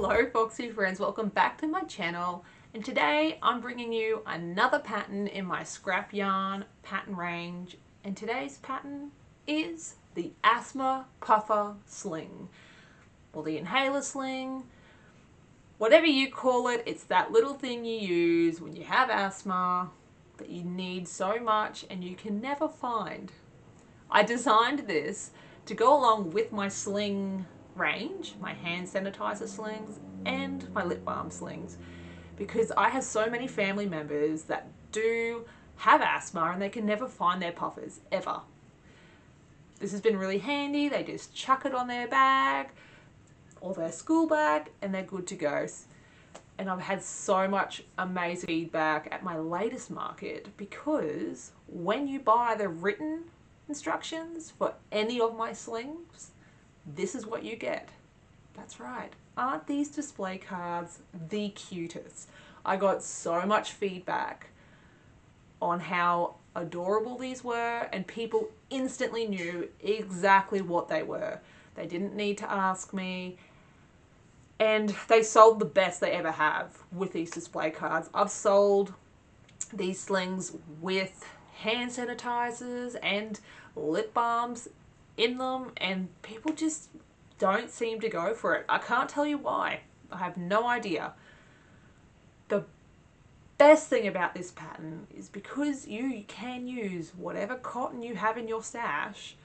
Hello Foxy friends, welcome back to my channel, and today I'm bringing you another pattern in my scrap yarn pattern range, and today's pattern is the Asthma Puffer Sling, or the Inhaler Sling, whatever you call it. It's that little thing you use when you have asthma that you need so much and you can never find. I designed this to go along with my sling range, my hand sanitizer slings and my lip balm slings, because I have so many family members that do have asthma and they can never find their puffers ever. This has been really handy. They just chuck it on their bag or their school bag and they're good to go. And I've had so much amazing feedback at my latest market, because when you buy the written instructions for any of my slings, this is what you get. That's right. Aren't these display cards the cutest? I got so much feedback on how adorable these were, and people instantly knew exactly what they were. They didn't need to ask me, and they sold the best they ever have with these display cards. I've sold these slings with hand sanitizers and lip balms in them, and people just don't seem to go for it. I can't tell you why. I have no idea. The best thing about this pattern is because you can use whatever cotton you have in your stash.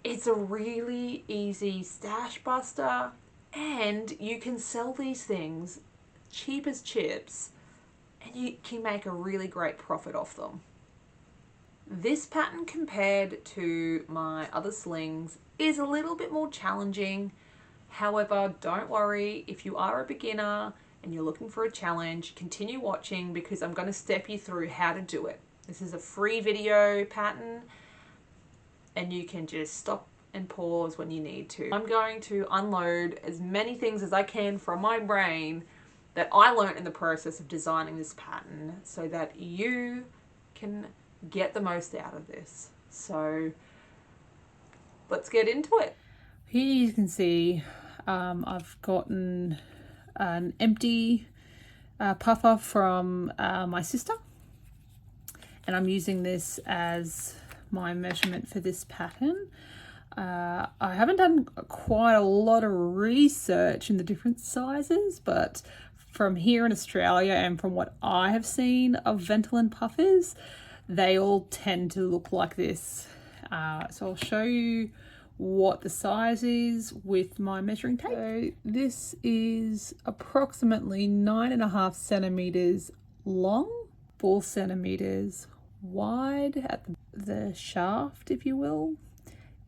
It's a really easy stash buster, and you can sell these things cheap as chips and you can make a really great profit off them. This pattern, compared to my other slings, is a little bit more challenging. However, don't worry, if you are a beginner and you're looking for a challenge, continue watching, because I'm going to step you through how to do it. This is a free video pattern and you can just stop and pause when you need to. I'm going to unload as many things as I can from my brain that I learned in the process of designing this pattern, so that you can get the most out of this. So let's get into it. Here you can see I've gotten an empty puffer from my sister, and I'm using this as my measurement for this pattern. I haven't done quite a lot of research in the different sizes, but from here in Australia and from what I have seen of Ventolin puffers, they all tend to look like this. So I'll show you what the size is with my measuring tape. So this is approximately 9.5 centimeters long, 4 centimeters wide at the shaft, if you will,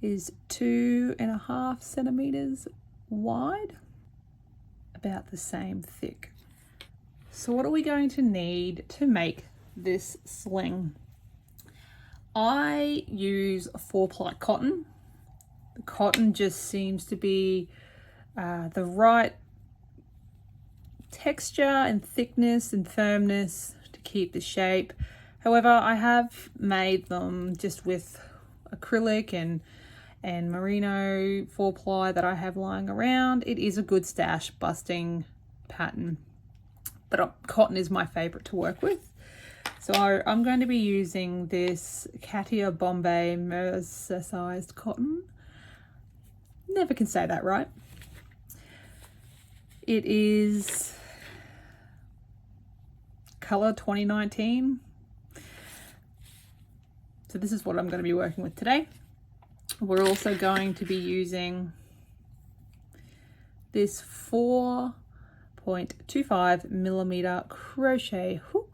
is 2.5 centimeters wide, about the same thick. So what are we going to need to make this sling? I use 4-ply cotton. The cotton just seems to be the right texture and thickness and firmness to keep the shape. However, I have made them just with acrylic and merino 4-ply that I have lying around. It is a good stash busting pattern, but cotton is my favorite to work with. So I'm going to be using this Katia Bombay mercerized cotton. Never can say that right. It is color 2019. So this is what I'm going to be working with today. We're also going to be using this 4.25 millimeter crochet hook.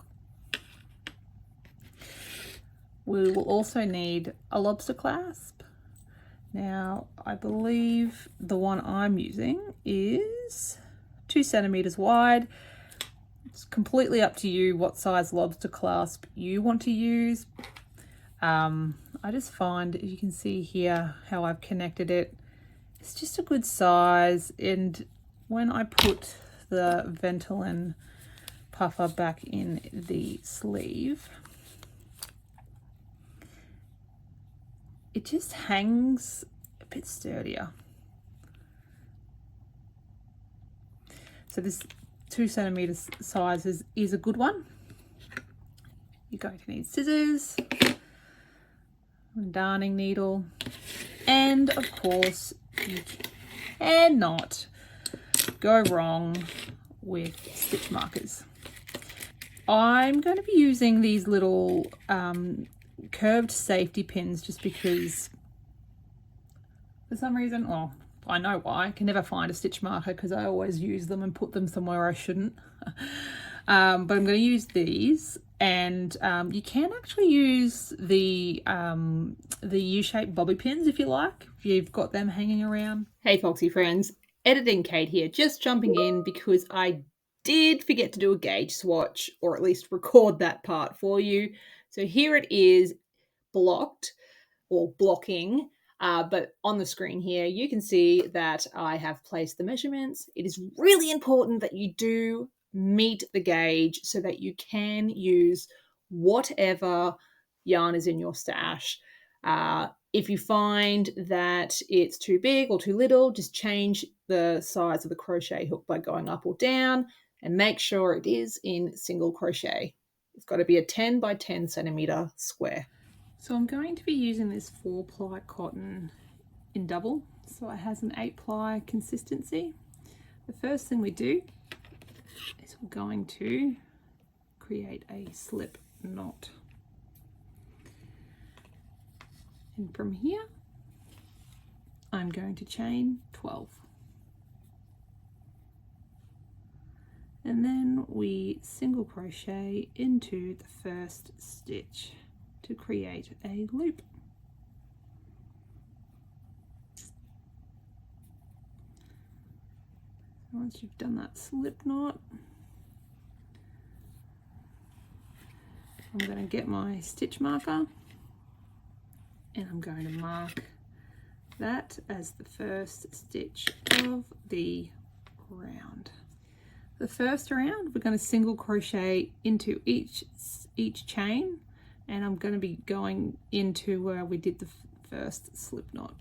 We will also need a lobster clasp. Now, I believe the one I'm using is 2 centimeters wide. It's completely up to you what size lobster clasp you want to use. I just find, you can see here how I've connected it. It's just a good size, and when I put the Ventolin puffer back in the sleeve, it just hangs a bit sturdier. So this 2 centimeter size is a good one. You're going to need scissors, a darning needle, and of course you cannot go wrong with stitch markers. I'm going to be using these little curved safety pins just because for some reason, well, I know why, I can never find a stitch marker because I always use them and put them somewhere I shouldn't. But I'm going to use these, and you can actually use the U-shaped bobby pins if you like, if you've got them hanging around. Hey Foxy friends, Editing Kate here, just jumping in because I did forget to do a gauge swatch, or at least record that part for you. So here it is blocked, or blocking, but on the screen here you can see that I have placed the measurements. It is really important that you do meet the gauge so that you can use whatever yarn is in your stash. If you find that it's too big or too little, just change the size of the crochet hook by going up or down, and make sure it is in single crochet. It's got to be a 10 by 10 centimeter square. So I'm going to be using this 4-ply cotton in double, so it has an 8-ply consistency. The first thing we do is we're going to create a slip knot. And from here, I'm going to chain 12. And then we single crochet into the first stitch to create a loop. Once you've done that slip knot, I'm going to get my stitch marker and I'm going to mark that as the first stitch of the round. The first round, we're going to single crochet into each chain, and I'm going to be going into where we did the first slip knot.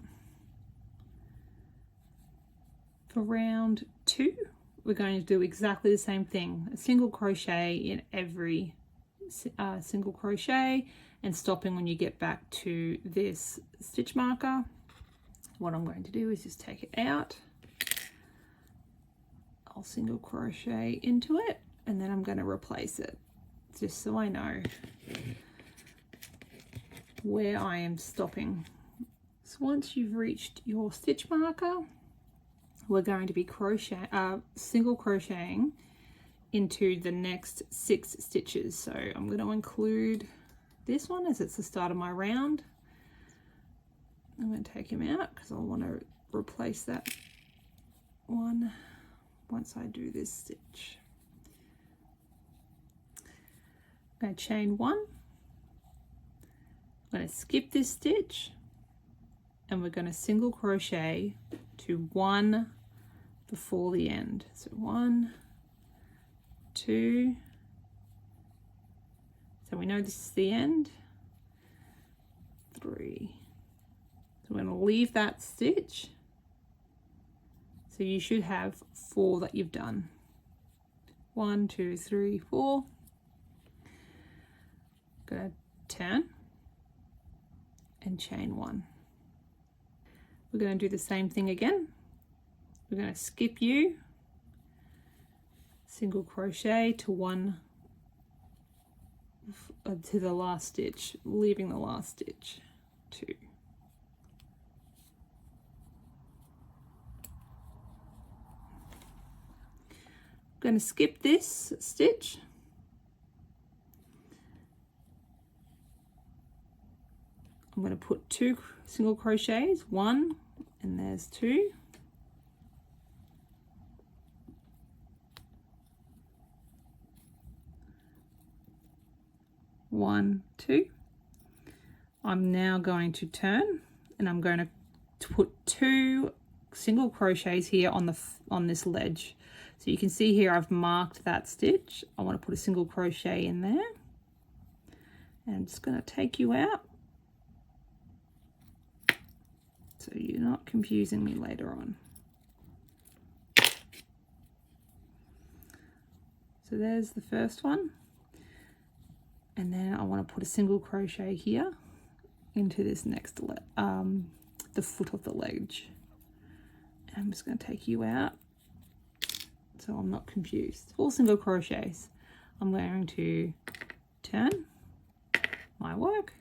For round 2, we're going to do exactly the same thing, a single crochet in every single crochet, and stopping when you get back to this stitch marker. What I'm going to do is just take it out, I'll single crochet into it, and then I'm going to replace it, just so I know where I am stopping. So once you've reached your stitch marker, we're going to be single crocheting into the next 6 stitches. So I'm going to include this one as it's the start of my round. I'm going to take him out because I want to replace that one once I do this stitch. I'm going to chain 1. I'm going to skip this stitch, and we're going to single crochet to 1 before the end. So 1, 2, so we know this is the end, 3. So we're going to leave that stitch. So you should have 4 that you've done. 1, 2, 3, 4. Going to turn and chain 1. We're going to do the same thing again. We're going to skip you, single crochet to 1 to the last stitch, leaving the last stitch, 2. I'm going to skip this stitch, I'm going to put 2 single crochets, 1, and there's 2. One, 2. I'm now going to turn, and I'm going to put 2 single crochets here on this ledge. So you can see here I've marked that stitch. I want to put a single crochet in there, and I'm just going to take you out so you're not confusing me later on. So there's the first one. And then I want to put a single crochet here into this next, the foot of the ledge. And I'm just going to take you out so I'm not confused. 4 single crochets. I'm going to turn my work.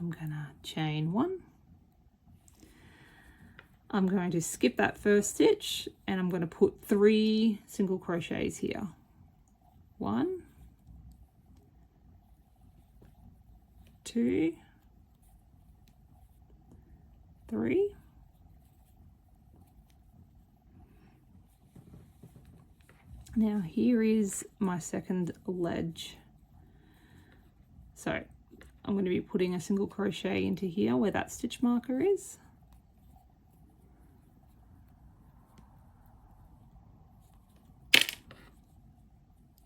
I'm going to chain 1. I'm going to skip that first stitch and I'm going to put 3 single crochets here. 1, 2, 3. Now here is my second ledge. So I'm going to be putting a single crochet into here where that stitch marker is.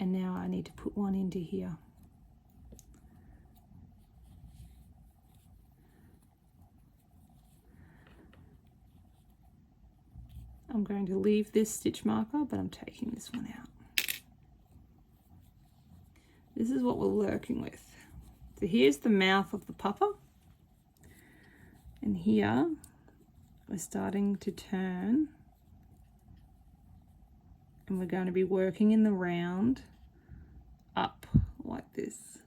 And now I need to put one into here. I'm going to leave this stitch marker, but I'm taking this one out. This is what we're working with. So here's the mouth of the puffer. And here we're starting to turn. And we're going to be working in the round up like this.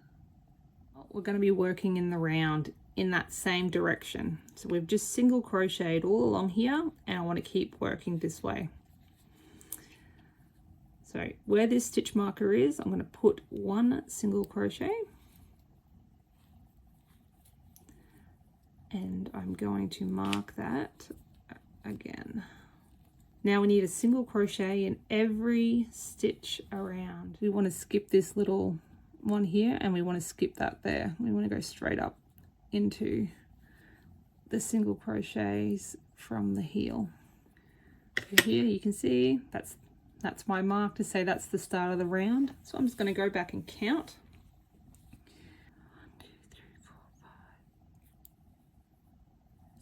We're going to be working in the round in that same direction. So we've just single crocheted all along here and I want to keep working this way. So where this stitch marker is, I'm going to put 1 single crochet and I'm going to mark that again. Now we need a single crochet in every stitch around. We want to skip this little one here and we want to skip that there. We want to go straight up into the single crochets from the heel. So here you can see that's my mark to say that's the start of the round. So I'm just going to go back and count. 1, 2, 3, 4,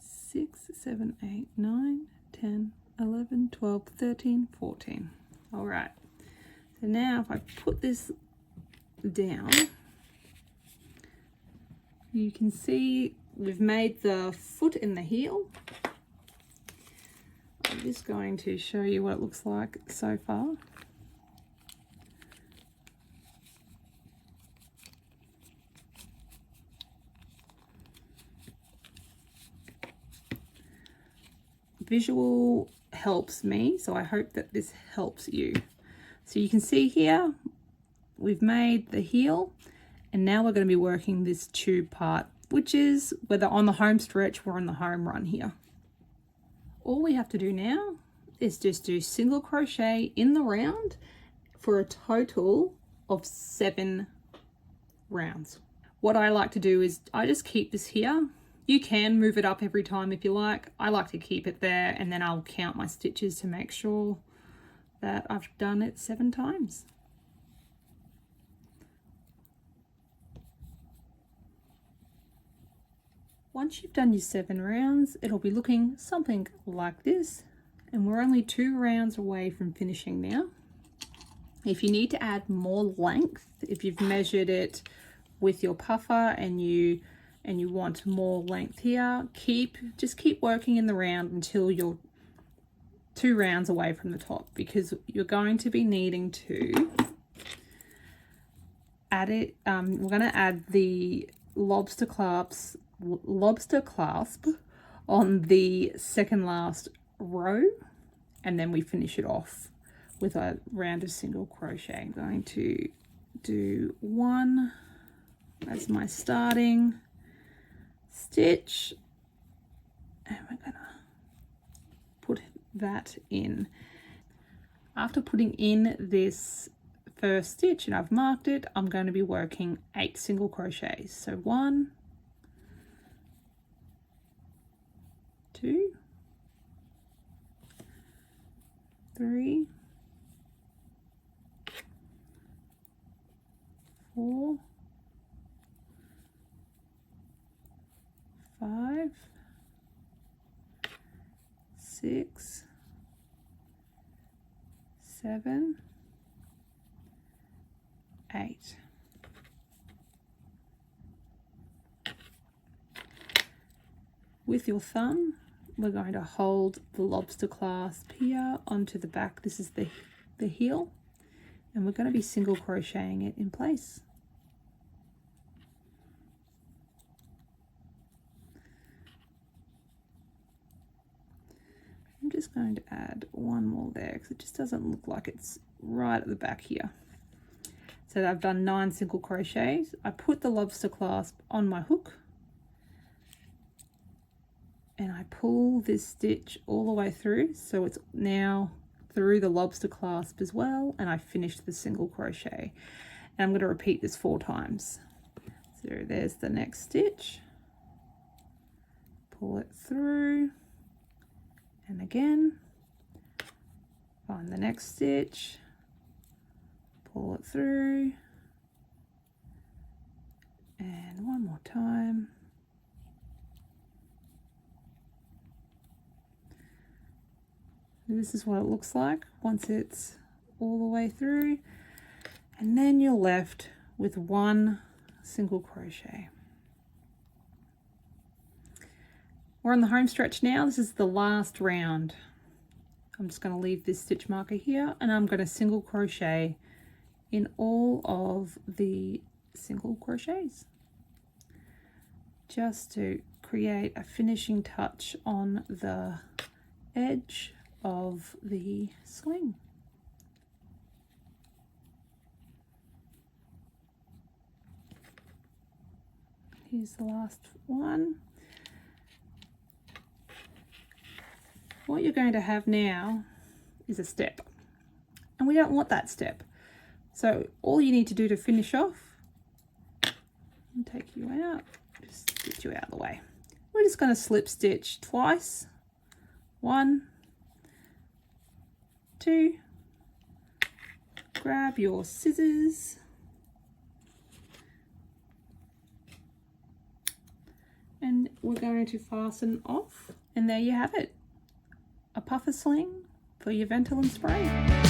5, 6, 7, 8, 9, 10, 11, 12, 13, 14. All right. So now if I put this down, you can see we've made the foot and the heel. I'm just going to show you what it looks like so far. Visual helps me, so I hope that this helps you. So you can see here, we've made the heel, and now we're going to be working this tube part, which is whether on the home stretch or on the home run here. All we have to do now is just do single crochet in the round for a total of 7 rounds. What I like to do is I just keep this here. You can move it up every time if you like. I like to keep it there and then I'll count my stitches to make sure that I've done it 7 times. Once you've done your 7 rounds, it'll be looking something like this. And we're only 2 rounds away from finishing now. If you need to add more length, if you've measured it with your puffer and you want more length here, just keep working in the round until you're 2 rounds away from the top, because you're going to be needing to add it. We're going to add the lobster clasp on the second last row, and then we finish it off with a round of single crochet. I'm going to do 1 as my starting stitch, and we're gonna put that in. After putting in this first stitch and I've marked it, I'm going to be working 8 single crochets. So 1, 2, 3, 4, 5, 6, 7, 8. With your thumb, we're going to hold the lobster clasp here onto the back. This is the heel, and we're going to be single crocheting it in place. I'm just going to add one more there because it just doesn't look like it's right at the back here. So I've done 9 single crochets. I put the lobster clasp on my hook and I pull this stitch all the way through, so it's now through the lobster clasp as well, and I finished the single crochet. And I'm going to repeat this 4 times. So there's the next stitch, pull it through, and again find the next stitch, pull it through, and one more time. This is what it looks like once it's all the way through, and then you're left with 1 single crochet. We're on the home stretch now. This is the last round. I'm just going to leave this stitch marker here, and I'm going to single crochet in all of the single crochets just to create a finishing touch on the edge of the sling. Here's the last one. What you're going to have now is a step, and we don't want that step. So all you need to do to finish off, and take you out, just get you out of the way. We're just going to slip stitch twice. 1, 2, grab your scissors, and we're going to fasten off, and there you have it, a puffer sling for your Ventolin spray.